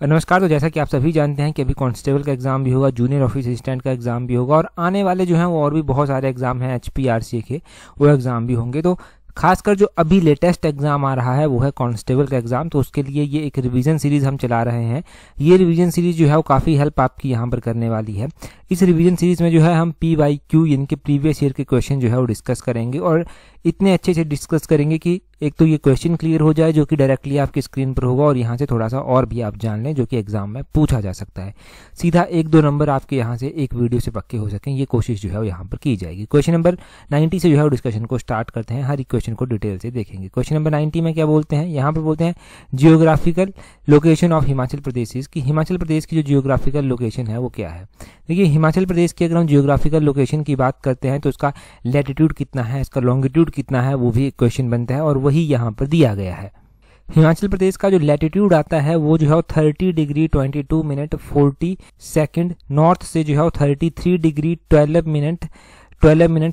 नमस्कार। तो जैसा कि आप सभी जानते हैं कि अभी कांस्टेबल का एग्जाम भी होगा, जूनियर ऑफिस असिस्टेंट का एग्जाम भी होगा और आने वाले जो हैं वो और भी बहुत सारे एग्जाम हैं HPRC के, वो एग्जाम भी होंगे। तो खासकर जो अभी लेटेस्ट एग्जाम आ रहा है वो है कांस्टेबल का एग्जाम। तो उसके लिए ये एक रिवीजन सीरीज हम चला रहे हैं। ये रिवीजन सीरीज जो है वो काफ़ी हेल्प आपकी यहाँ पर करने वाली है। इस रिवीजन सीरीज में जो है हम PYQ यानी कि प्रीवियस ईयर के क्वेश्चन जो है वो डिस्कस करेंगे और इतने अच्छे से डिस्कस करेंगे कि एक तो ये क्वेश्चन क्लियर हो जाए जो कि डायरेक्टली आपकी स्क्रीन पर होगा और यहाँ से थोड़ा सा और भी आप जान लें जो कि एग्जाम में पूछा जा सकता है। सीधा 1-2 नंबर आपके यहाँ से एक वीडियो से पक्के हो सकें, ये कोशिश जो है वो यहाँ पर की जाएगी। क्वेश्चन नंबर 90 से जो है वो डिस्कशन को स्टार्ट करते हैं। हर एक क्वेश्चन को डिटेल से देखेंगे। क्वेश्चन नंबर 90 में क्या बोलते हैं, यहाँ पर बोलते हैं जियोग्राफिकल लोकेशन ऑफ हिमाचल प्रदेश कि हिमाचल प्रदेश की जो जियोग्राफिकल लोकेशन है वो क्या है। देखिए, हिमाचल प्रदेश की अगर हम जियोग्राफिकल लोकेशन की बात करते हैं तो उसका लैटिट्यूड कितना है, इसका लॉन्गिट्यूड कितना है, वो भी एक क्वेश्चन बनता है और वही यहाँ पर दिया गया है। हिमाचल प्रदेश का जो लैटिट्यूड आता है वो जो है 30 डिग्री 22 मिनट 40 सेकंड नॉर्थ से जो है 33 डिग्री 12 मिनट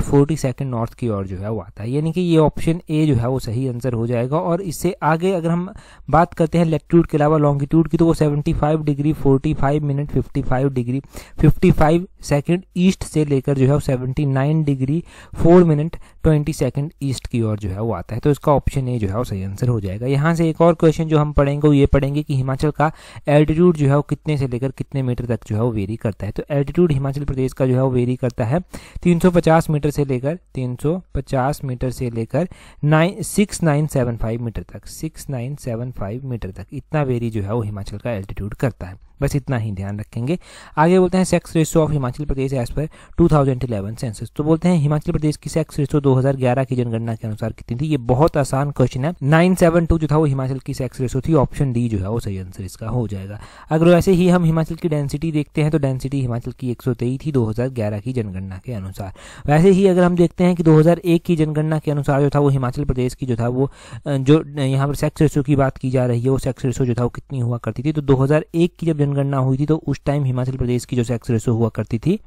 40 सेकंड नॉर्थ की ओर जो है वो आता है। यानी कि ये ऑप्शन ए जो है वो सही आंसर हो जाएगा। और इससे आगे अगर हम बात करते हैं लैटिट्यूड के अलावा लॉन्गिट्यूड की, तो वो 75 degree 45 minute 55 degree 55 second east से लेकर जो है 79 डिग्री 4 मिनट 20 सेकंड ईस्ट की ओर जो है वो आता है। तो इसका ऑप्शन ए जो है वो सही आंसर हो जाएगा। यहाँ से एक और क्वेश्चन जो हम पढ़ेंगे वो ये पढ़ेंगे कि हिमाचल का एल्टीट्यूड जो है वो कितने से लेकर कितने मीटर तक जो है वो वेरी करता है। तो एल्टीट्यूड हिमाचल प्रदेश का जो है वो वेरी करता है 350 मीटर से लेकर 6975 मीटर तक 6975 मीटर तक इतना वेरी जो है वो हिमाचल का एल्टीट्यूड करता है। बस इतना ही ध्यान रखेंगे। आगे बोलते हैं sex ratio of Himachal Pradesh as per 2011 census. तो बोलते हैं हिमाचल प्रदेश की सेक्स रेशियो 2011 की जनगणना के अनुसार कितनी थी। ये बहुत आसान क्वेश्चन है। 972 जो था वो हिमाचल की सेक्स रेशियो थी। ऑप्शन डी जो है वो सही आंसर इसका हो जाएगा। अगर वैसे ही हम हिमाचल की डेंसिटी देखते हैं तो डेंसिटी हिमाचल की 123 थी 2011 की जनगणना के अनुसार। वैसे ही अगर हम देखते हैं कि 2001 की जनगणना के अनुसार जो था वो हिमाचल प्रदेश की जो था वो जो यहाँ पर सेक्स रेशियो की बात की जा रही है वो सेक्स रेशियो जो था वो कितनी हुआ करती थी। तो 2001 की जब जनगणना हुई थी तो उस टाइम हिमाचल प्रदेश की जो सेक्स रेशियो हुआ करती थी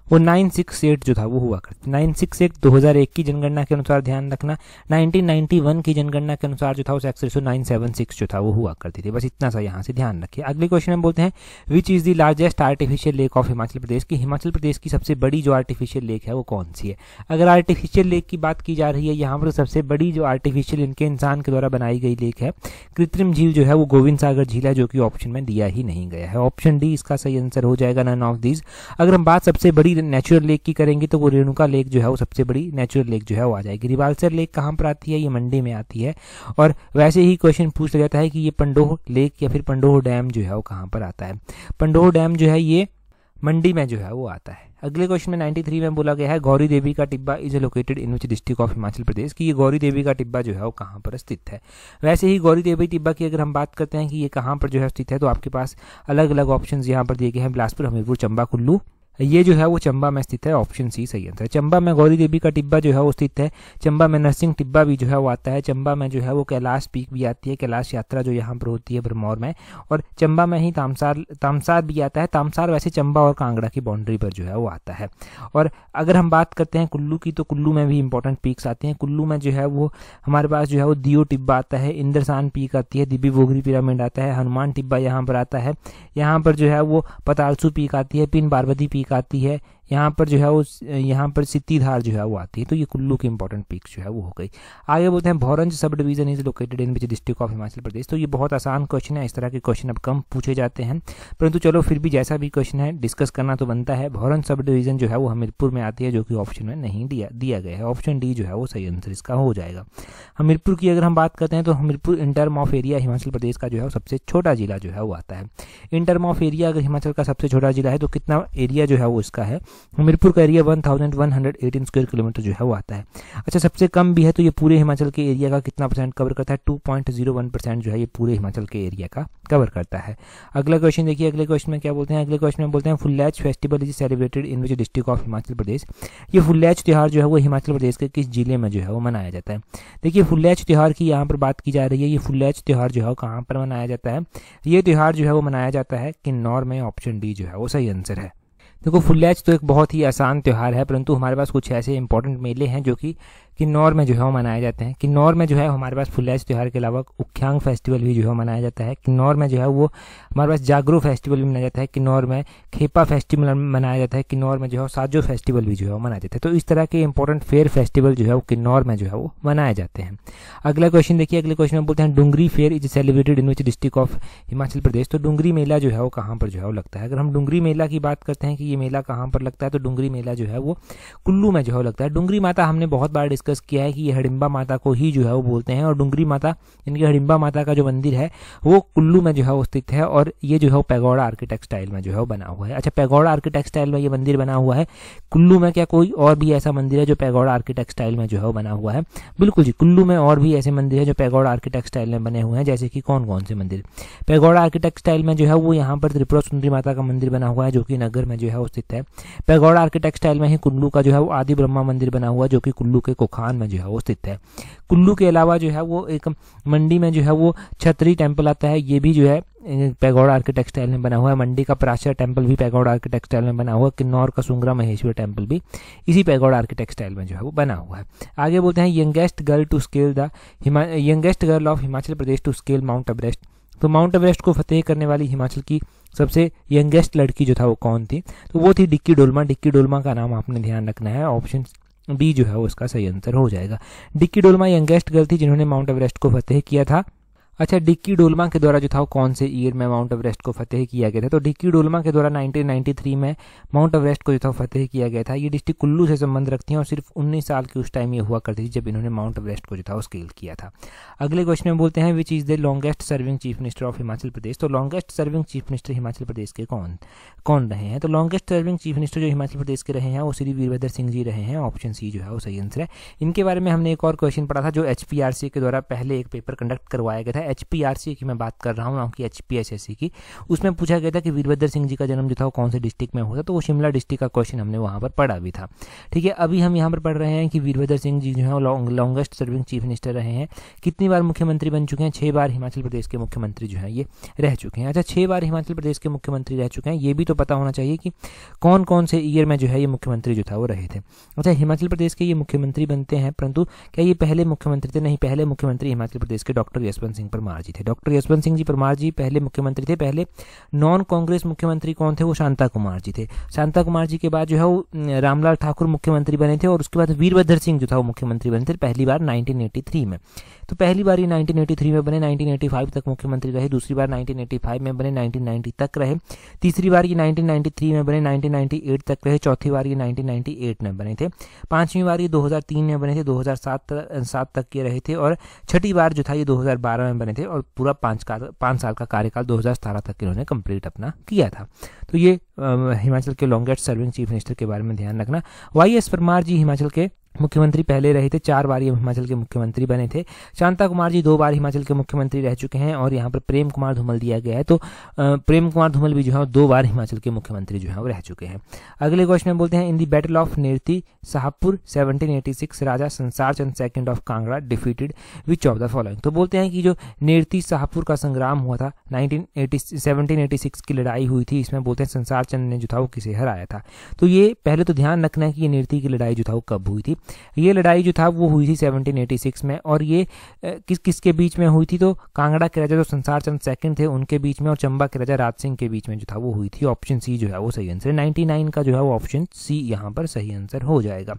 वो 968 जो था वो हुआ करती 968 2001 की जनगणना के अनुसार ध्यान रखना। 1991 की जनगणना के अनुसार जो था वो सेक्स रेशियो 976 जो था वो हुआ करती थी। बस इतना सा यहाँ से ध्यान रखिए। अगले क्वेश्चन हम बोलते हैं which is the largest artificial lake of Himachal Pradesh की हिमाचल प्रदेश की सबसे बड़ी जो आर्टिफिशियल लेक है वो कौन सी है। अगर आर्टिफिशियल लेक की बात की जा रही है यहाँ पर सबसे बड़ी जो आर्टिफिशियल इनके इंसान के द्वारा बनाई गई लेक है कृत्रिम झील जो है वो गोविंद सागर झील है, जो कि ऑप्शन में दिया ही नहीं गया है। ऑप्शन डी इसका सही आंसर हो जाएगा, नन ऑफ दीज। अगर हम बात सबसे बड़ी नेचुरल लेक की करेंगे तो वो रेणुका लेक जो है वो सबसे बड़ी नेचुरल लेक जो है वो आ जाएगी। रिवाल्सर लेक कहाँ पर आती है, ये मंडी में आती है। और वैसे ही क्वेश्चन पूछ लिया जाता है कि ये पंडोह लेक या फिर पंडोह डैम जो है वो कहाँ पर आता है। पंडोह डैम जो है ये मंडी में जो है वो आता है। अगले क्वेश्चन में 93 में बोला गया है गौरी देवी का टिब्बा is located in which district of Himachal Pradesh की ये गौरी देवी का टिब्बा जो है वो कहाँ पर स्थित है। वैसे ही गौरी देवी टिब्बा की अगर हम बात करते हैं कि ये कहाँ पर जो है स्थित है तो आपके पास अलग अलग ऑप्शन यहाँ पर दिए गए हैं। बिलासपुर, हमीरपुर, चंबा, कुल्लू। ये जो है वो चंबा में स्थित है। ऑप्शन सी सही आंसर है। चंबा में गौरी देवी का टिब्बा जो है वो स्थित है। चंबा में नरसिंह टिब्बा भी जो है वो आता है। चंबा में जो है वो कैलाश पीक भी आती है, कैलाश यात्रा जो यहाँ पर होती है भरमौर में। और चंबा में ही तामसार भी आता है। तामसार वैसे चंबा और कांगड़ा की बाउंड्री पर जो है वो आता है। और अगर हम बात करते हैं कुल्लू की तो कुल्लू में भी इंपॉर्टेंट पीक्स आती हैं। कुल्लू में जो है वो हमारे पास जो है वो दियो टिब्बा आता है, इंद्रसान पीक आती है, दिब्बी बोगरी पिरामिड आता है, हनुमान टिब्बा यहाँ पर आता है। यहाँ पर जो है वो पतालसू पीक आती है, पिन बारबदी पीक आती है। यहाँ पर जो है वो यहाँ पर सित्तीधार जो है वो आती है। तो ये कुल्लू की इंपॉर्टेंट पीक जो है वो हो गई। आगे बोलते हैं Bhoranj sub division is located in which district of Himachal Pradesh. तो ये बहुत आसान क्वेश्चन है। इस तरह के क्वेश्चन अब कम पूछे जाते हैं, परंतु चलो फिर भी जैसा भी क्वेश्चन है डिस्कस करना तो बनता है। भौरंज सब डिवीजन जो है वो हमीरपुर में आती है, जो कि ऑप्शन में नहीं दिया गया है। ऑप्शन डी जो है वो सही आंसर इसका हो जाएगा। हमीरपुर की अगर हम बात करते हैं तो Hamirpur in term of area Himachal Pradesh का जो है वो सबसे छोटा जिला जो है वो आता है। इन टर्म ऑफ एरिया अगर हिमाचल का सबसे छोटा जिला है तो कितना एरिया जो है वो इसका है। हमीरपुर का एरिया 1118 स्क्वायर किलोमीटर जो है वो आता है। अच्छा, सबसे कम भी है तो ये पूरे हिमाचल के एरिया का कितना परसेंट कवर करता है, 2.01% जो है ये पूरे हिमाचल के एरिया का कवर करता है। अगला क्वेश्चन देखिए। अगले क्वेश्चन में क्या बोलते हैं, अगले क्वेश्चन में बोलते हैं Phulaich festival is celebrated in which district of Himachal Pradesh. ये फुल्लैच त्यौहार जो है वो हिमाचल प्रदेश के किस जिले में जो है वो मनाया जाता है। देखिए, फुल्लैच त्यौहार की यहाँ पर बात की जा रही है। ये फुल्लैच त्यौहार जो है वो कहाँ पर मनाया जाता है। ये त्यौहार जो है वो मनाया जाता है किन्नौर में। ऑप्शन डी जो है वो सही आंसर है। देखो फुल्लैच तो एक बहुत ही आसान त्यौहार है, परंतु हमारे पास कुछ ऐसे इंपॉर्टेंट मेले हैं जो कि किन्नौर में जो है वो मनाए जाते हैं। किन्नौर में जो है हमारे पास फुल्लैच त्यौहार के अलावा उख्यांग फेस्टिवल भी जो है मनाया जाता है। किन्नौर में जो है वो हमारे पास जागरू फेस्टिवल भी मनाया जाता है। किन्नौर में खेपा फेस्टिवल मनाया जाता है। किन्नौर में जो है साजो फेस्टिवल भी जो है वो मनाया जाता है। तो इस तरह के इंपॉर्टेंट फेयर फेस्टिवल जो है वो किन्नौर में जो है वो मनाए जाते हैं। अगला क्वेश्चन देखिए, अगले क्वेश्चन में बोलते हैं Dungri fair is celebrated in which district of Himachal Pradesh. तो डुंगरी मेला जो है वो कहाँ पर जो है वो लगता है। अगर हम डुंगरी मेला की बात करते हैं कि ये मेला कहाँ पर लगता है, तो डुंगरी मेला जो है वो कुल्लू में जो है लगता है। डुंगरी माता हमने बहुत बार डिस्कस किया है कि ये हडिम्बा माता को ही जो है वो बोलते हैं, और डुंगरी माता इनकी हडिम्बा माता का जो मंदिर है वो कुल्लू में जो है वो स्थित है, और ये जो है वो पैगोडा आर्किटेक्ट स्टाइल में जो है वो बना हुआ है। अच्छा, पैगोडा आर्किटेक्ट स्टाइल में ये मंदिर बना हुआ है कुल्लू में। क्या कोई और भी ऐसा मंदिर है जो पैगोडा आर्किटेक्ट स्टाइल में जो है वो बना हुआ है? बिल्कुल जी, कुल्लू में और भी ऐसे मंदिर है जो पैगोडा आर्किटेक्ट स्टाइल में बने हुए हैं। जैसे कि कौन कौन से मंदिर? पैगोडा आर्किटेक्ट स्टाइल में जो है वो यहाँ पर त्रिपुरा सुंदरी माता का मंदिर बना हुआ है जो कि नगर में जो है वो स्थित है। पैगोडा आर्किटेक्ट स्टाइल में ही कुल्लू का जो है वो आदि ब्रह्मा मंदिर बना हुआ है जो कि कुल्लू के कोखान में जो है वो स्थित है। कुल्लू के अलावा जो है वो एक मंडी में जो है वो छतरी टेम्पल आता है, ये भी जो है पैगोडा आर्किटेक्ट स्टाइल में बना हुआ है। मंडी का पराशर टेम्पल भी पैगोडा आर्किटेक्ट स्टाइल में बना हुआ है। किन्नौर का सुंगरा महेश्वर टेम्पल भी इसी पैगोडा आर्किटेक्ट स्टाइल में जो है वो बना हुआ है। आगे बोलते हैं youngest girl to scale youngest girl of Himachal Pradesh to scale Mount Everest. तो माउंट एवरेस्ट को फतेह करने वाली हिमाचल की सबसे यंगेस्ट लड़की जो था वो कौन थी? तो वो थी डिक्की डोलमा। डिक्की डोलमा का नाम आपने ध्यान रखना है, ऑप्शन बी जो है वो उसका सही आंसर हो जाएगा। डिक्की डोलमा यंगेस्ट गर्ल थी जिन्होंने माउंट एवरेस्ट को फतेह किया था। अच्छा, डिक्की डोलमा के द्वारा जो था वो कौन से ईयर में माउंट एवरेस्ट को फतेह किया गया था? तो डिक्की डोलमा के द्वारा 1993 में माउंट एवरेस्ट को जो था फतेह किया गया था। ये डिस्ट्रिक्ट कुल्लू से संबंध रखती हैं और सिर्फ 19 साल की उस टाइम ये हुआ करती थी जब इन्होंने माउंट एवरेस्ट को जो था वो स्केल किया था। अगले क्वेश्चन में बोलते हैं which is the longest serving chief minister of Himachal Pradesh. तो longest serving chief minister Himachal Pradesh के कौन रहे हैं? तो लॉन्गेस्ट सर्विंग चीफ मिनिस्टर जो हिमाचल प्रदेश के रहे हैं वो श्री वीरभद्र सिंह जी रहे हैं। ऑप्शन सी जो है वो सही आंसर है। इनके बारे में हमने एक और क्वेश्चन पढ़ा था जो HPRC के द्वारा पहले एक पेपर कंडक्ट करवाया गया था। HPRC मैं बात कर रहा हूँ ना कि HPSSC की। उसमें पूछा गया था कि वीरभद्र सिंह जी का जन्म जो था वो कौन से डिस्ट्रिक्ट में हुआ था, तो वो शिमला डिस्ट्रिक्ट का क्वेश्चन हमने वहाँ पर पढ़ा भी था। ठीक है, अभी हम यहाँ पर पढ़ रहे हैं कि वीरभद्र सिंह जी जो है लॉन्गेस्ट सर्विंग चीफ मिनिस्टर रहे हैं। कितनी बार मुख्यमंत्री बन चुके हैं? 6 बार हिमाचल प्रदेश के मुख्यमंत्री जो है ये रह चुके हैं। अच्छा, 6 बार हिमाचल प्रदेश के मुख्यमंत्री रह चुके हैं, ये भी तो पता होना चाहिए कि कौन कौन से ईयर में जो है ये मुख्यमंत्री जो था वो रहे थे। अच्छा, हिमाचल प्रदेश के ये मुख्यमंत्री बनते हैं, परंतु क्या ये पहले मुख्यमंत्री थे? नहीं, पहले मुख्यमंत्री हिमाचल प्रदेश के डॉक्टर यशवंत सिंह परमार जी थे। डॉक्टर यशवंत सिंह जी परमार जी पहले मुख्यमंत्री थे। पहले नॉन कांग्रेस मुख्यमंत्री कौन थे? वो शांता कुमार जी थे। शांता कुमार जी के बाद जो है वो रामलाल ठाकुर मुख्यमंत्री बने थे, और उसके बाद वीरभद्र सिंह जो था वो मुख्यमंत्री बने थे पहली बार 1983 में। तो पहली बार ये 1983 में बने, 1985 तक मुख्यमंत्री रहे। दूसरी बार 1985 में बने, 1990 तक रहे। तीसरी बार ये 1993 में बने, 1998 तक रहे। चौथी बार ये 1998 में बने थे। पांचवी बार ये 2003 में बने थे, 2007 तक ये रहे थे, और छठी बार जो था ये 2012 में बने थे, और पूरा 5 साल का कार्यकाल 2017 तक इन्होंने कंप्लीट अपना किया था। तो ये हिमाचल के लॉन्गेस्ट सर्विंग चीफ मिनिस्टर के बारे में ध्यान रखना। YS परमार जी हिमाचल के मुख्यमंत्री पहले रहे थे, 4 बार ये हिमाचल के मुख्यमंत्री बने थे। शांता कुमार जी 2 बार हिमाचल के मुख्यमंत्री रह चुके हैं, और यहाँ पर प्रेम कुमार धूमल दिया गया है, तो प्रेम कुमार धूमल भी जो है 2 बार हिमाचल के मुख्यमंत्री जो है वो रह चुके हैं। अगले क्वेश्चन में बोलते हैं इन दी बैटल ऑफ नेरती साहबपुर 1786 राजा Sansar Chand second of Kangra defeated which of the following. तो बोलते हैं कि जो नेरती साहबपुर का संग्राम हुआ था 1786 की लड़ाई हुई थी, इसमें बोलते हैं संसार चंद ने जो था वो किसे हराया था। तो ये पहले तो ध्यान रखना है कि ये नेरती की लड़ाई जो था वो कब हुई थी। ये लड़ाई जो था वो हुई थी 1786 में, और ये किसके बीच में हुई थी? तो कांगड़ा के राजा जो संसार चंद सेकंड थे उनके बीच में, और चंबा के राजा राज सिंह के बीच में जो था वो हुई थी। ऑप्शन सी जो है वो सही आंसर है। 99 का जो है वो ऑप्शन सी यहाँ पर सही आंसर हो जाएगा।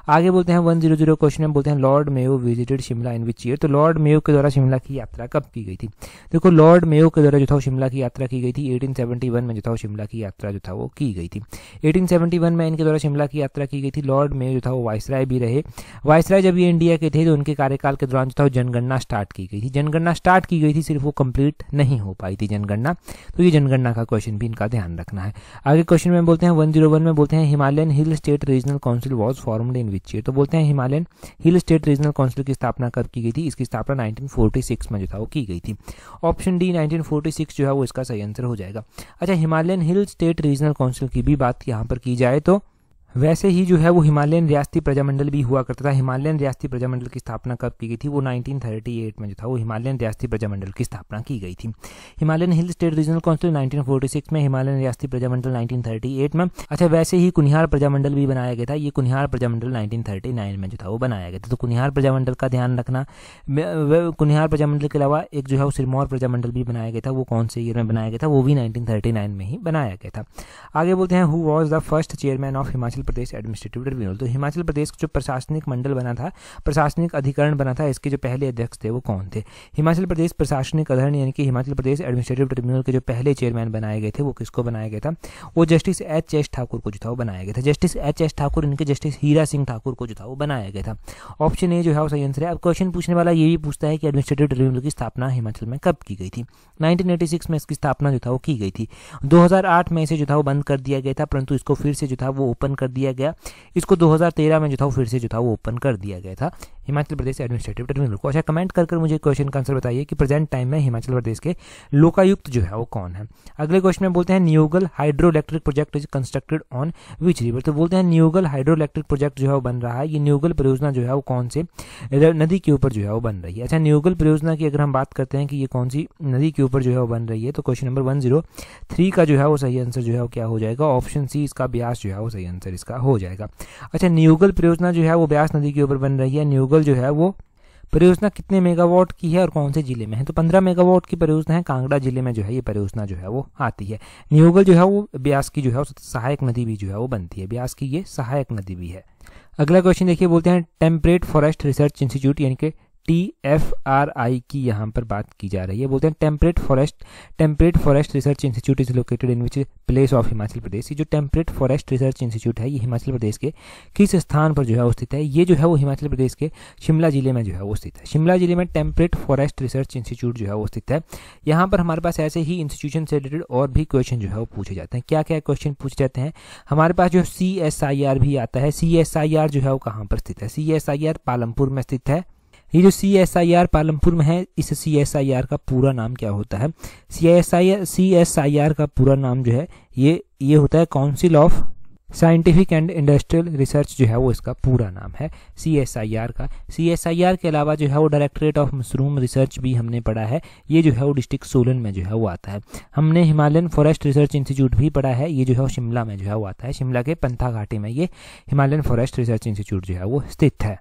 आगे बोलते हैं 100 क्वेश्चन में बोलते हैं Lord Mayo visited Shimla in which year. तो लॉर्ड मेयो के द्वारा शिमला की यात्रा कब की गई थी? देखो, लॉर्ड मेयो के द्वारा जो था शिमला की यात्रा की गई थी 1871 में जो था शिमला की यात्रा जो था वो की गई थी। 1871 में इनके द्वारा शिमला की यात्रा की गई थी। लॉर्ड मेयो जो था वो वाइसराय भी रहे। वाइसराय जब ये इंडिया के थे तो उनके कार्यकाल के दौरान जो था जनगणना स्टार्ट की गई थी। जनगणना स्टार्ट की गई थी, सिर्फ वो कंप्लीट नहीं हो पाई थी जनगणना। तो ये जनगणना का क्वेश्चन भी इनका ध्यान रखना है। आगे क्वेश्चन में बोलते हैं 101 में बोलते हैं Himalayan hill state regional council was formed in which year. तो बोलते हैं Himalayan hill state regional council की स्थापना कब की गई थी? इसकी स्थापना 1946 में जो था वो की गई थी। ऑप्शन डी 1946 जो है वो इसका सही आंसर हो जाएगा। अच्छा, Himalayan hill state regional council की भी बात यहाँ पर की जाए तो वैसे ही जो है वो हिमालयन रियासती प्रजामंडल भी हुआ करता था। हिमालयन रियासती प्रजामंडल की स्थापना कब की गई थी? वो 1938 में जो था वो हिमालयन रियासती प्रजामंडल की स्थापना की गई थी। Himalayan hill state regional council 1946 में, हिमालयन रियासती प्रजामंडल 1938 में। अच्छा, वैसे ही कुनिहार प्रजामंडल भी बनाया गया था। ये कुनिहार प्रजामंडल 1939 में जो था वो बनाया गया था। तो कुनिहार प्रजामंडल का ध्यान रखना। कुनिहार प्रजामंडल के अलावा एक जो है वो सिरमौर प्रजामंडल भी बनाया गया था। वो कौन से ईयर में बनाया गया था? वो भी 1939 में ही बनाया गया था। आगे बोलते हैं who was the first chairman of Himachal Pradesh administrative tribunal. तो हिमाचल प्रदेश जो प्रशासनिक मंडल बना था, प्रशासनिक अधिकरण बना था, इसके जो पहले अध्यक्ष थे वो कौन थे? हिमाचल प्रदेश प्रशासनिक अधिकरण यानी कि हिमाचल प्रदेश एडमिनिस्ट्रेटिव ट्रिब्यूनल के जो पहले चेयरमैन बनाए गए थे वो किसको बनाया गया था? वो जस्टिस एच.एस. ठाकुर को जो था वो बनाया गया था। Justice HS. ठाकुर इनके जस्टिस हीरा सिंह ठाकुर को जो था वो बनाया गया था। ऑप्शन ए जो है वो सही आंसर है। अब क्वेश्चन पूछने वाला ये भी पूछता है कि एडमिनिस्ट्रेटिव ट्रिब्यूनल की स्थापना हिमाचल में कब की गई थी? 1986 में इसकी स्थापना जो था वो की गई थी। 2008 में इसे जो था वो बंद कर दिया गया था, परंतु इसको फिर से जो था वो ओपन कर दिया गया। इसको 2013 में जो था वो फिर से जो था वो ओपन कर दिया गया था हिमाचल प्रदेश एडमिनिस्ट्रेटिव ट्रिब्यूनल को। अच्छा, कमेंट कर मुझे क्वेश्चन का आंसर बताइए कि प्रेजेंट टाइम में हिमाचल प्रदेश के लोकायुक्त जो है वो कौन है। अगले क्वेश्चन में बोलते हैं Neugal hydro electric project is constructed on which river. तो बोलते हैं न्यूगल हाइड्रो इलेक्ट्रिक प्रोजेक्ट जो है वो बन रहा है। ये न्यूगल परियोजना जो है वो कौन से नदी के ऊपर जो है वो बन रही है? अच्छा, न्यूगल परियोजना की अगर हम बात करते हैं कि ये कौन सी नदी के ऊपर जो है वो बन रही है, तो क्वेश्चन नंबर 103 का जो है वो सही आंसर जो है वो क्या हो जाएगा? ऑप्शन सी, इसका ब्यास जो है वो सही आंसर इसका हो जाएगा। अच्छा, न्यूगल परियोजना जो है वो ब्यास नदी के ऊपर बन रही है। न्यूगल जो है वो परियोजना कितने मेगावाट की है और कौन से जिले में है? तो 15 मेगावाट की परियोजना है। कांगड़ा जिले में जो है ये परियोजना जो है वो आती है। न्यूगल जो है वो ब्यास की जो है सहायक नदी भी जो है वो बनती है। ब्यास की ये सहायक नदी भी है। अगला क्वेश्चन देखिए, बोलते हैं टेम्परेट फॉरेस्ट रिसर्च इंस्टीट्यूट यानी कि TFRI की यहाँ पर बात की जा रही है। बोलते हैं temperate forest research institute is located in which place of Himachal Pradesh. ये जो टेम्परेट फॉरेस्ट रिसर्च इंस्टीट्यूट है ये हिमाचल प्रदेश के किस स्थान पर जो है वो स्थित है? ये जो है वो हिमाचल प्रदेश के शिमला जिले में जो है वो स्थित है। शिमला जिले में टेम्परेट फॉरेस्ट रिसर्च इंस्टीट्यूट जो है वो स्थित है। यहाँ पर हमारे पास ऐसे ही इंस्टीट्यूशन से रिलेटेड और भी क्वेश्चन जो है वो पूछे जाते हैं। क्या क्या क्वेश्चन पूछे जाते हैं? हमारे पास जो CSIR भी आता है। CSIR जो है वो कहाँ पर स्थित है? CSIR पालमपुर में स्थित है। ये जो CSIR पालमपुर में है, इस CSIR का पूरा नाम क्या होता है? CSIR का पूरा नाम जो है ये होता है council of scientific and industrial research जो है वो इसका पूरा नाम है CSIR का। CSIR के अलावा जो है वो डायरेक्टरेट ऑफ मशरूम रिसर्च भी हमने पढ़ा है। ये जो है वो डिस्ट्रिक्ट सोलन में जो है वो आता है। हमने हिमालयन फॉरेस्ट रिसर्च इंस्टीट्यूट भी पढ़ा है। ये जो है वो शिमला में जो है वो आता है। शिमला के पंथा घाटी में ये हिमालयन फॉरेस्ट रिसर्च इंस्टीट्यूट जो है वो स्थित है।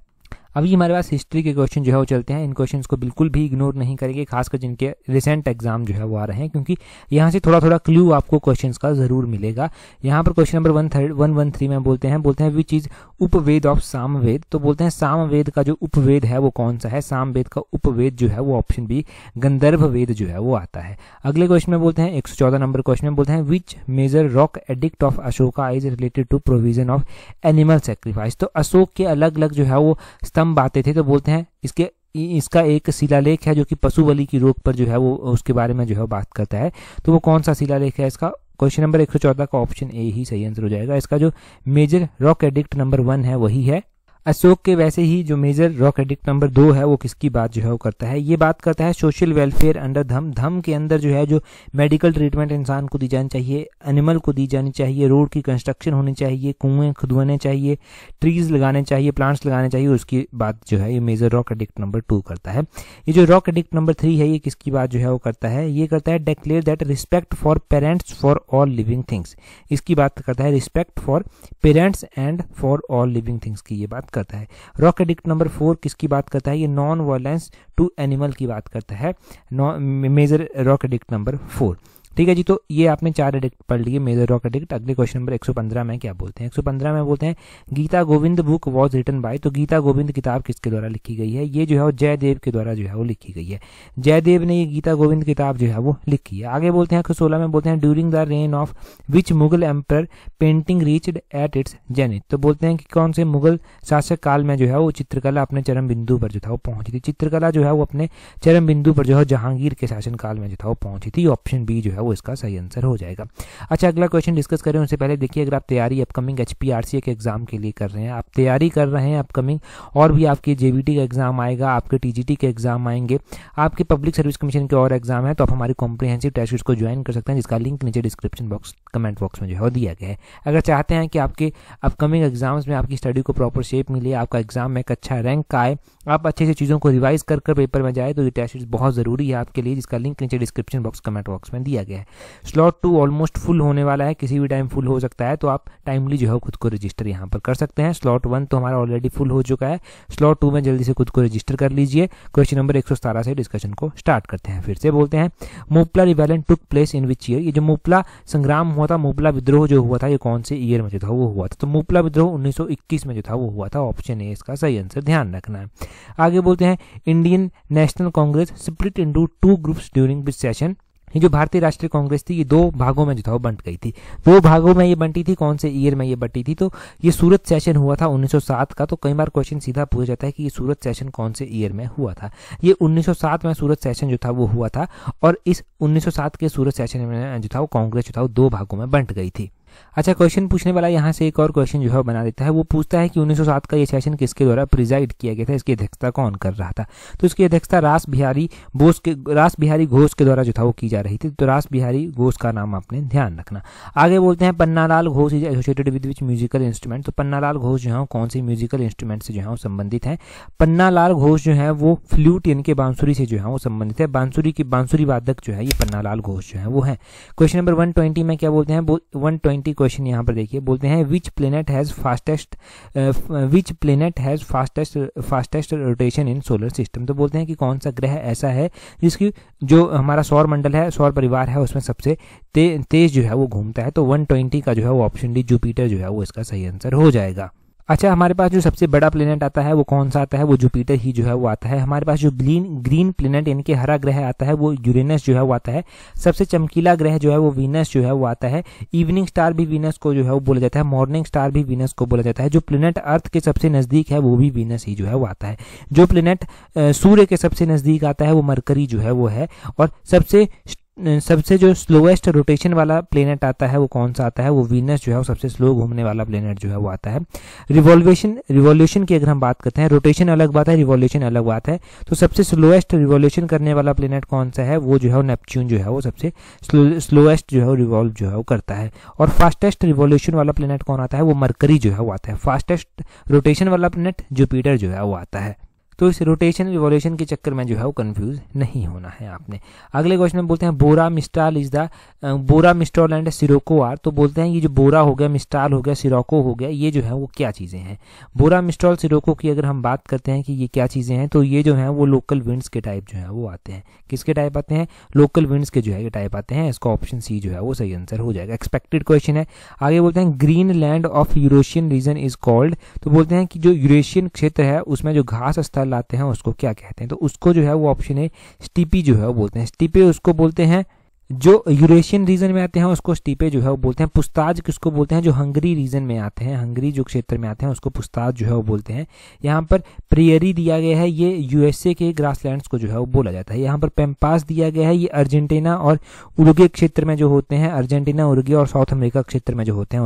अभी हमारे पास हिस्ट्री के क्वेश्चन जो है वो चलते हैं। इन क्वेश्चंस को बिल्कुल भी इग्नोर नहीं करेंगे, खासकर जिनके रिसेंट एग्जाम जो है वो आ रहे हैं, क्योंकि यहाँ से थोड़ा थोड़ा क्लू आपको क्वेश्चंस का जरूर मिलेगा। यहाँ पर क्वेश्चन नंबर 113 में बोलते हैं which is Upaveda of Samaveda. तो बोलते हैं सामवेद का जो उपवेद है वो कौन सा है? सामवेद का उपवेद जो है वो ऑप्शन बी गंधर्व वेद जो है वो आता है। अगले क्वेश्चन में बोलते हैं 114 नंबर क्वेश्चन में बोलते हैं which major rock edict of Ashoka is related to provision of animal sacrifice. तो अशोक के अलग अलग जो है वो स्तंभ आते थे। तो बोलते हैं इसका एक शिलालेख है जो कि पशु बलि की रोक पर जो है वो उसके बारे में जो है बात करता है। तो वो कौन सा शिलालेख है इसका? क्वेश्चन नंबर 114 का ऑप्शन ए ही सही आंसर हो जाएगा। इसका जो मेजर रॉक एडिक्ट नंबर 1 है वही है अशोक के। वैसे ही जो मेजर रॉक एडिक्ट नंबर 2 है वो किसकी बात जो है वो करता है? ये बात करता है सोशल वेलफेयर अंडर धम। धम के अंदर जो है जो मेडिकल ट्रीटमेंट इंसान को दी जानी चाहिए, एनिमल को दी जानी चाहिए, रोड की कंस्ट्रक्शन होनी चाहिए, कुएं खुदवाने चाहिए, ट्रीज लगाने चाहिए, प्लांट्स लगाने चाहिए, उसकी बात जो है ये मेजर रॉक एडिक्ट नंबर 2 करता है। ये जो रॉक एडिक्ट नंबर 3 है ये किसकी बात जो है वो करता है? ये करता है declare that respect for parents for all living things. इसकी बात करता है respect for parents and for all living things की ये बात करता है। रॉक एडिक्ट नंबर 4 किसकी बात करता है? ये नॉन वायलेंस टू एनिमल की बात करता है। Major rock edict number 4। ठीक है जी, तो ये आपने 4 एडिक्ट पढ़ लिए मेजर रॉक एडिक्ट। अगले क्वेश्चन नंबर 115 में क्या बोलते हैं? 115 में बोलते हैं Gita Govinda book was written by. तो गीता गोविंद किताब किसके द्वारा लिखी गई है? ये जो है वो जयदेव के द्वारा जो है वो लिखी गई है। जयदेव ने ये गीता गोविंद किताब जो है वो लिखी है। आगे बोलते हैं 116 में बोलते हैं during the rain of which Mughal emperor painting reached at its zenith. तो बोलते हैं कि कौन से मुगल शासक काल में जो है वो चित्रकला अपने चरम बिंदु पर जो था वो पहुंची थी। चित्रकला जो है वो अपने चरम बिंदु पर जो है जहांगीर के शासन काल में जो था वो पहुंची थी। ऑप्शन बी जो है वो इसका सही आंसर हो जाएगा। अच्छा, अगला क्वेश्चन डिस्कस करें उससे पहले देखिए, अगर आप तैयारी अपकमिंग HPRCA के एग्जाम के लिए कर रहे हैं, आप तैयारी कर रहे हैं अपकमिंग, और भी आपके JBT का एग्जाम आएगा, आपके TGT के एग्जाम आएंगे, आपके पब्लिक सर्विस कमीशन के और एग्जाम है, तो आप हमारी कॉम्प्रिहेंसिव टेस्ट सीरीज को ज्वाइन कर सकते हैं, जिसका लिंक नीचे डिस्क्रिप्शन बॉक्स कमेंट बॉक्स में जो है दिया गया है। अगर चाहते हैं कि आपके अपकमिंग एग्जाम्स में आपकी स्टडी को प्रॉपर शेप मिले, आपका एग्जाम में एक अच्छा रैंक आए, आप अच्छे से चीज़ों को रिवाइज कर पेपर में जाए, तो ये टेस्ट सीरीज बहुत ज़रूरी है आपके लिए, जिसका लिंक नीचे डिस्क्रिप्शन बॉक्स कमेंट बॉक्स में दिया गया है। स्लॉट 2 ऑलमोस्ट फुल होने वाला है, किसी भी टाइम फुल हो सकता है, तो आप टाइमली जो है खुद को रजिस्टर यहाँ पर कर सकते हैं। स्लॉट 1 तो हमारा ऑलरेडी फुल हो चुका है, स्लॉट 2 में जल्दी से खुद को रजिस्टर कर लीजिए। क्वेश्चन नंबर 117 से डिस्कशन को स्टार्ट करते हैं। फिर से बोलते हैं, Moplah rebellion took place in which year? ये जो मोपला संग्राम हुआ था, मोपला विद्रोह जो हुआ था, ये कौन से ईयर में जो था वो हुआ था? तो मोपला विद्रोह 1921 में जो था वो हुआ था। ऑप्शन ए इसका सही आंसर, ध्यान रखना है। आगे बोलते हैं, Indian national Congress split into 2 groups during this session? ये जो भारतीय राष्ट्रीय कांग्रेस थी, ये 2 भागों में जो था वो बंट गई थी। 2 भागों में ये बंटी थी, कौन से ईयर में ये बंटी थी? तो ये सूरत सेशन हुआ था 1907 का। तो कई बार क्वेश्चन सीधा पूछा जाता है कि ये सूरत सेशन कौन से ईयर में हुआ था। ये 1907 में सूरत सेशन जो था वो हुआ था, और इस 1907 के सूरत सेशन में जो था वो कांग्रेस जो था वो 2 भागों में बंट गई थी। अच्छा, क्वेश्चन पूछने वाला यहाँ से एक और क्वेश्चन जो है बना देता है। वो पूछता है कि 1907 का ये सेशन किसके द्वारा प्रिजाइड किया गया था, इसकी अध्यक्षता कौन कर रहा था? तो इसकी अध्यक्षता रास बिहारी घोष के द्वारा जो था वो की जा रही थी। तो रास बिहारी घोष का नाम आपने ध्यान रखना। आगे बोलते हैं, Pannalal Ghosh is associated with which musical instrument? तो पन्नालाल घोष जो है कौन सी म्यूजिकल इंस्ट्रूमेंट से जो है संबंधित है? पन्नालाल घोष जो है वो फ्लूट यानी कि बांसुरी से जो है वो संबंधित है। बांसुरी वादक जो है ये पन्नालाल घोष जो है वो है। क्वेश्चन नंबर 120 में क्या बोलते हैं? 120 क्वेश्चन यहाँ पर देखिए, बोलते हैं, which planet has fastest rotation in solar system? तो बोलते हैं कि कौन सा ग्रह ऐसा है जिसकी जो हमारा सौर मंडल है, सौर परिवार है, उसमें सबसे तेज जो है वो घूमता है? तो 120 का जो है वो ऑप्शन डी जुपिटर जो है वो इसका सही आंसर हो जाएगा। अच्छा, हमारे पास जो सबसे बड़ा प्लेनेट आता है वो कौन सा आता है? वो जुपिटर ही जो है वो आता है। हमारे पास जो ग्रीन प्लेनेट यानी कि हरा ग्रह आता है वो यूरेनस जो है वो आता है। सबसे चमकीला ग्रह जो है वो वीनस जो है वो आता है। इवनिंग स्टार भी वीनस को जो है वो बोला जाता है। मॉर्निंग स्टार भी वीनस को बोला जाता है। जो प्लेनेट अर्थ के सबसे नजदीक है वो भी वीनस ही जो है वो आता है। जो प्लेनेट सूर्य के सबसे नजदीक आता है वो मरकरी जो है वो है। और सबसे जो स्लोएस्ट रोटेशन वाला प्लेनेट आता है वो कौन सा आता है? वो वीनस जो है वो सबसे स्लो घूमने वाला प्लेनेट जो है वो आता है। रिवॉल्यूशन की अगर हम बात करते हैं, रोटेशन अलग बात है, रिवॉल्यूशन अलग बात है। तो सबसे स्लोएस्ट रिवॉल्यूशन करने वाला प्लेनेट कौन सा है? वो जो है नेपच्यून जो है वो सबसे स्लोएस्ट जो है रिवॉल्व जो है वो करता है। और फास्टेस्ट रिवॉल्यूशन वाला प्लेनेट कौन आता है? वो मरकरी जो है वो आता है। फास्टेस्ट रोटेशन वाला प्लेनेट जुपिटर जो है वो आता है। तो इस रोटेशन रिवॉल्यूशन के चक्कर में जो है वो कंफ्यूज नहीं होना है आपने। अगले क्वेश्चन में बोलते हैं, बोरा मिस्ट्रॉल एंड सिरोको आर? तो बोलते हैं ये जो बोरा हो गया, मिस्ट्रॉल हो गया, सिरोको हो गया, ये जो है वो क्या चीज़ें हैं? बोरा, मिस्ट्रॉल, सिरोको की अगर हम बात करते हैं कि ये क्या चीज़ें हैं, तो ये जो है वो लोकल विंड्स के टाइप जो है वो आते हैं। किसके टाइप आते हैं? लोकल विंड्स के जो है ये टाइप आते हैं। इसका ऑप्शन सी जो है वो सही आंसर हो जाएगा। एक्सपेक्टेड क्वेश्चन है। आगे बोलते हैं, green land of Eurasian region is called? तो बोलते हैं कि जो यूरेशियन क्षेत्र है उसमें जो घास स्थल लाते हैं उसको क्या कहते हैं? तो उसको जो है वो ऑप्शन है स्टीपी जो है वो बोलते हैं। स्टीपे उसको बोलते हैं जो यूरेशियन रीजन में आते हैं उसको स्टीपे जो है वो बोलते हैं। पुस्ताज किसको बोलते हैं? जो हंगरी रीजन में आते हैं, हंगरी जो क्षेत्र में आते हैं उसको पुस्ताज जो है वो बोलते हैं। यहाँ पर प्रियरी दिया गया है, ये यूएसए के ग्रासलैंड्स को जो है वो बोला जाता है। यहाँ पर पेम्पास दिया गया है, ये अर्जेंटीना और उरुग्वे क्षेत्र में जो होते हैं, अर्जेंटीना, उरुग्वे और साउथ अमेरिका क्षेत्र में जो होते हैं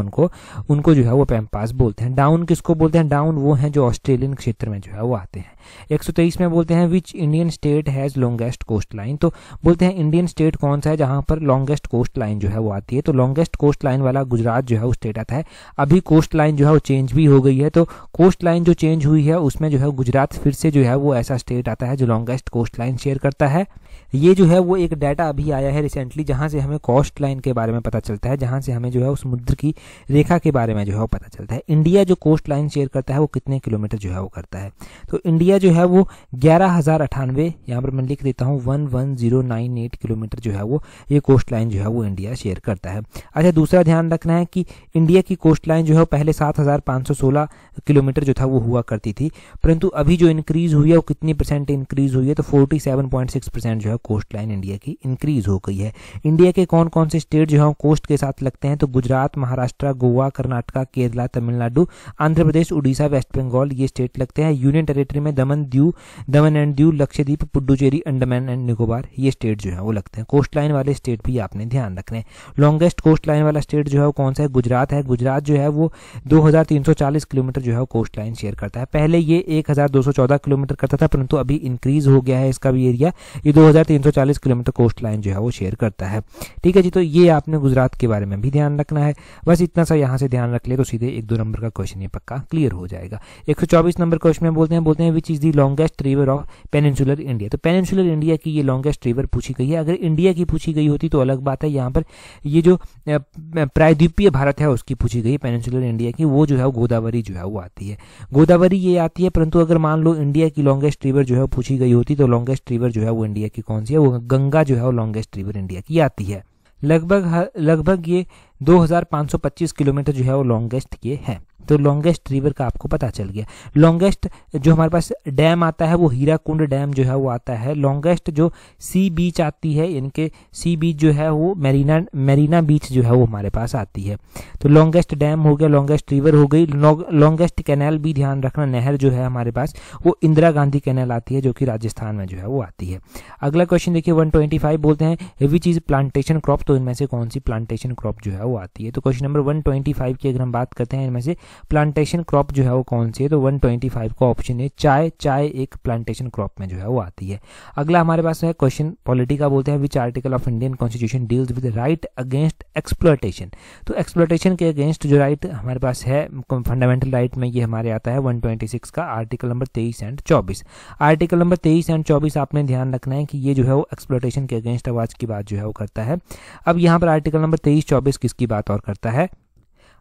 उनको जो है वो पेम्पास बोलते हैं। डाउन किसको बोलते हैं? डाउन वो हैं जो ऑस्ट्रेलियन क्षेत्र में जो है वो आते हैं। 123 में बोलते हैं, which Indian state has longest coast line? तो बोलते हैं इंडियन स्टेट कौन सा है जहां पर लॉन्गेस्ट कोस्ट लाइन जो है वो आती है? तो लॉन्गेस्ट कोस्ट लाइन वाला गुजरात जो है वो स्टेट आता है। अभी कोस्ट लाइन जो है वो चेंज भी हो गई है, तो कोस्ट लाइन जो चेंज हुई है उसमें जो है गुजरात फिर से जो है वो ऐसा स्टेट आता है जो लॉन्गेस्ट कोस्ट लाइन शेयर करता है। ये जो है वो एक डाटा अभी आया है रिसेंटली, जहां से हमें कोस्ट लाइन के बारे में पता चलता है, जहां से हमें जो है समुद्र की रेखा के बारे में जो है वो पता चलता है। इंडिया जो कोस्ट लाइन शेयर करता है वो कितने किलोमीटर जो है वो करता है? तो इंडिया जो है वो 11,098, यहाँ पर मैं लिख देता हूँ 11098 किलोमीटर जो है वो ये कोस्ट लाइन जो है वो इंडिया शेयर करता है। अच्छा, दूसरा ध्यान रखना है कि इंडिया की कोस्ट लाइन जो है पहले 7,516 किलोमीटर जो था वो हुआ करती थी, परंतु अभी जो इंक्रीज हुई है वो कितनी परसेंट इंक्रीज हुई है? तो 47.6% जो है कोस्ट लाइन इंडिया की इंक्रीज हो गई है। इंडिया के कौन कौन से स्टेट जो है कोस्ट के साथ लगते हैं, तो गुजरात, महाराष्ट्र, गोवा, कर्नाटका, केरला, तमिलनाडु, आंध्र प्रदेश, उड़ीसा, वेस्ट बंगाल ये स्टेट लगते हैं। यूनियन टेरिटरी में दमन एंड दीव, लक्षद्वीप, पुडुचेरी, अंडमान एंड निकोबार ये स्टेट जो है वो लगते हैं। कोस्ट लाइन वाले स्टेट भी आपने ध्यान रखने। लॉन्गेस्ट कोस्ट लाइन वाला स्टेट जो है वो कौन सा है, गुजरात है। गुजरात जो है वो 2340 किलोमीटर जो है कोस्ट लाइन शेयर करता है। पहले ये 1214 किलोमीटर करता था, परंतु अभी इंक्रीज हो गया है इसका भी एरिया, ये 2340 किलोमीटर कोस्ट लाइन जो है वो शेयर करता है। ठीक है जी, तो ये आपने गुजरात के बारे में भी ध्यान रखना है। बस इतना सा यहाँ से ध्यान रख ले तो सीधे 1-2 नंबर का क्वेश्चन ये पक्का क्लियर हो जाएगा। 124 नंबर क्वेश्चन में बोलते हैं which is the longest river of peninsular India. तो पेनिनसुलर इंडिया की ये लॉन्गेस्ट रिवर पूछी गई है। अगर इंडिया की पूछी गई होती तो अलग बात है, यहाँ पर ये जो प्रायद्वीपीय भारत है उसकी पूछी गई। पेनिनसुलर इंडिया की वो जो है गोदावरी जो है वो आती है, गोदावरी ये आती है। परंतु अगर मान लो इंडिया की लॉन्गेस्ट रिवर जो है पूछी गई होती तो लॉन्गेस्ट रिवर जो है वो इंडिया की कौन सी है, वो गंगा जो है वो लॉन्गेस्ट रिवर इंडिया की आती है। लगभग ये 2525 किलोमीटर जो है वो लॉन्गेस्ट ये है। तो लॉन्गेस्ट रिवर का आपको पता चल गया। लॉन्गेस्ट जो हमारे पास डैम आता है वो हीराकुंड डैम जो है वो आता है। लॉन्गेस्ट जो सी बीच आती है, इनके सी बीच जो है वो मेरीना बीच जो है वो हमारे पास आती है। तो लॉन्गेस्ट डैम हो गया, लॉन्गेस्ट रिवर हो गई। लॉन्गेस्ट कैनाल भी ध्यान रखना, नहर जो है हमारे पास वो इंदिरा गांधी कैनाल आती है जो कि राजस्थान में जो है वो आती है। अगला क्वेश्चन देखिए 125 बोलते हैं विच इज प्लांटेशन क्रॉप। तो इनमें से कौन सी प्लांटेशन क्रॉप जो है वो आती है। तो क्वेश्चन नंबर 125 की अगर हम बात करते हैं इनमें से प्लांटेशन क्रॉप जो है वो कौन सी है, तो 125 का ऑप्शन है चाय एक प्लांटेशन क्रॉप में जो है वो आती है। अगला हमारे पास है क्वेश्चन पॉलिटी का, बोलते हैं which article of Indian constitution deals with right against exploitation. तो एक्सप्लॉयटेशन के अगेंस्ट जो राइट हमारे पास है फंडामेंटल राइट में ये हमारे आता है 126 का article number 23 and 24। Article number 23 and 24 आपने ध्यान रखना है कि ये जो है वो एक्सप्लॉयटेशन के अगेंस्ट आवाज की बात जो है वो करता है। अब यहाँ पर आर्टिकल नंबर 23-24 किसकी बात और करता है,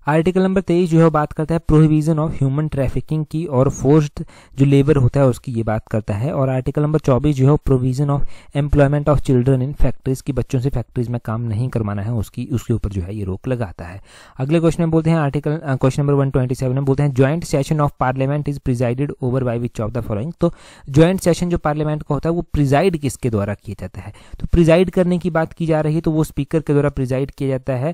आर्टिकल नंबर 23 जो है बात करता है प्रोहिबिशन ऑफ ह्यूमन ट्रैफिकिंग की और फोर्स्ड जो लेबर होता है उसकी ये बात करता है। और आर्टिकल नंबर 24 जो है provision of employment of children in factories की बच्चों से फैक्ट्रीज में काम नहीं करवाना है उसके ऊपर जो है ये रोक लगाता है। अगले क्वेश्चन में बोलते हैं क्वेश्चन नंबर 127 में बोलते हैं joint session of parliament is presided over by which of the following. तो ज्वाइंट सेशन जो पार्लियामेंट का होता है वो प्रिजाइड किसके द्वारा किया जाता है, तो प्रिजाइड करने की बात की जा रही है तो वो स्पीकर के द्वारा प्रिजाइड किया जाता है।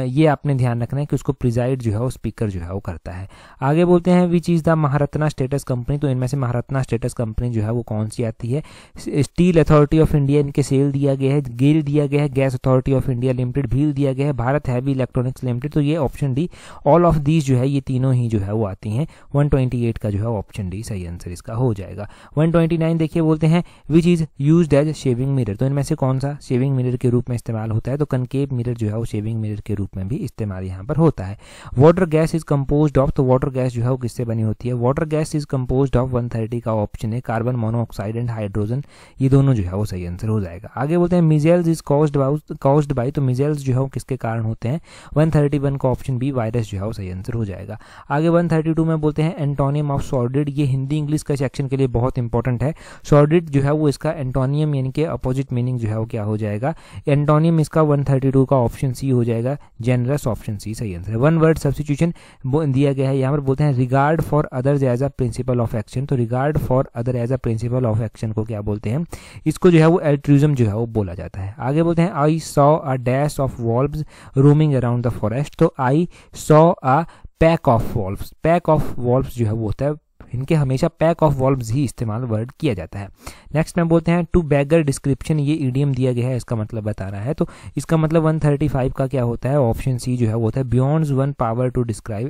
ये आपने ध्यान रखना है कि उसको प्रिजाइड जो है वो स्पीकर जो है वो करता है। आगे बोलते हैं which is the Maharatna status company. तो इनमें से महारत्ना स्टेटस कंपनी जो है वो कौन सी आती है, स्टील अथॉरिटी ऑफ इंडिया इनके सेल दिया गया है, गेल दिया गया है, gas authority of India limited Bhil दिया गया है, भारत हैवी इलेक्ट्रॉनिक्स लिमिटेड। तो ये option D all of these जो है ये तीनों ही जो है वो आती हैं। 128 का जो है ऑप्शन डी सही आंसर इसका हो जाएगा। 129 देखिए बोलते हैं which is used as shaving mirror. तो इनमें से कौन सा शेविंग मिरर के रूप में इस्तेमाल होता है, तो कनकेव मिरर जो है वो शेविंग मिरर के रूप में भी इस्तेमाल यहाँ पर होता है। Water gas is composed of, तो वाटर गैस जो है वो किससे बनी होती है, water gas is composed of 130 का ऑप्शन है कार्बन मोनोऑक्साइड एंड हाइड्रोजन, ये दोनों जो है वो सही आंसर हो जाएगा। आगे बोलते हैं मिजेल्स इज कॉज्ड बाय, तो मिजेल्स जो है वो किसके कारण होते हैं, 131 का ऑप्शन बी वायरस जो है वो सही आंसर हो जाएगा। आगे 132 में बोलते हैं एंटोनियम ऑफ सॉर्डिड, ये हिंदी इंग्लिश का सेक्शन के लिए बहुत इंपॉर्टेंट है। सॉर्डिड जो है वो इसका एंटोनियम यानी कि अपोजिट मीनिंग जो है वो क्या हो जाएगा, एंटोनियम इसका 132 का ऑप्शन सी हो जाएगा, जेनरस ऑप्शन सी सही आंसर है। वन वर्ड सब्स्टिट्यूशन दिया गया है, यहाँ पर बोलते हैं regard for others as a principle of action. तो regard for other as a principle of action को क्या बोलते हैं, इसको जो है वो एल्ट्रुइज्म जो है वो बोला जाता है। आगे बोलते हैं I saw a dash of wolves roaming around the forest. तो I saw a pack of wolves, pack of wolves जो है वो होता है, इनके हमेशा पैक ऑफ वॉल्व्स ही इस्तेमाल वर्ड किया जाता है। नेक्स्ट में बोलते हैं टू बैगर डिस्क्रिप्शन, ये ईडियम दिया गया है, इसका मतलब बता रहा है। तो इसका मतलब 135 का क्या होता है, ऑप्शन सी जो है वो होता है beyond 1 power to describe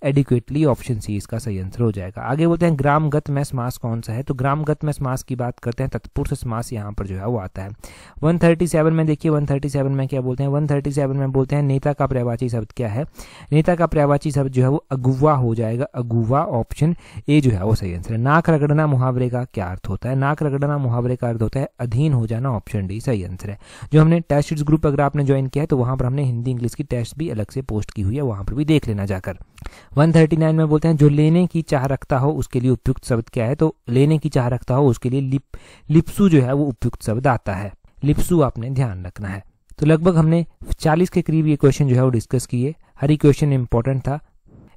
adequately, option C इसका सही आंसर हो जाएगा। आगे बोलते हैं ग्रामगत में समास कौन सा है, तो ग्रामगत में समास की बात करते हैं तत्पुरुष समास यहाँ पर जो है वो आता है। 137 में देखिए 137 में क्या बोलते हैं, 137 में बोलते हैं नेता का पर्यायवाची शब्द क्या है, नेता का पर्यायवाची शब्द जो है वो अगुवा हो जाएगा, अगुवा ऑप्शन ए जो है वो सही आंसर है। नाक रगड़ना मुहावरे का क्या अर्थ होता है, नाक रगड़ना मुहावरे का अर्थ होता है अधीन हो जाना, ऑप्शन डी सही आंसर है। जो हमने टेस्ट सीरीज ग्रुप अगर आपने ज्वाइन किया है तो वहां पर हमने हिंदी इंग्लिश की टेस्ट भी अलग से पोस्ट की हुई है, वहां पर भी देख लेना जाकर। 139 में बोलते हैं जो लेने की चाह रखता हो उसके लिए उपयुक्त शब्द क्या है, तो लेने की चाह रखता हो उसके लिए लिप्सु जो है वो उपयुक्त शब्द आता है, लिप्सु आपने ध्यान रखना है। तो लगभग हमने 40 के करीब ये क्वेश्चन जो है वो डिस्कस किए, हर एक क्वेश्चन इंपॉर्टेंट था।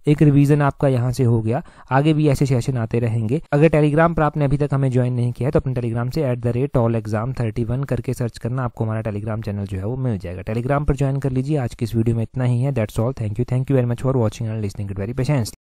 एक रिवीजन आपका यहाँ से हो गया। आगे भी ऐसे सेशन आते रहेंगे। अगर टेलीग्राम पर आपने अभी तक हमें ज्वाइन नहीं किया है तो अपने टेलीग्राम से @tallexam31 करके सर्च करना, आपको हमारा टेलीग्राम चैनल जो है वो मिल जाएगा। टेलीग्राम पर ज्वाइन कर लीजिए। आज की इस वीडियो में इतना ही है। That's all. Thank you very much for watching and listening it very patiently.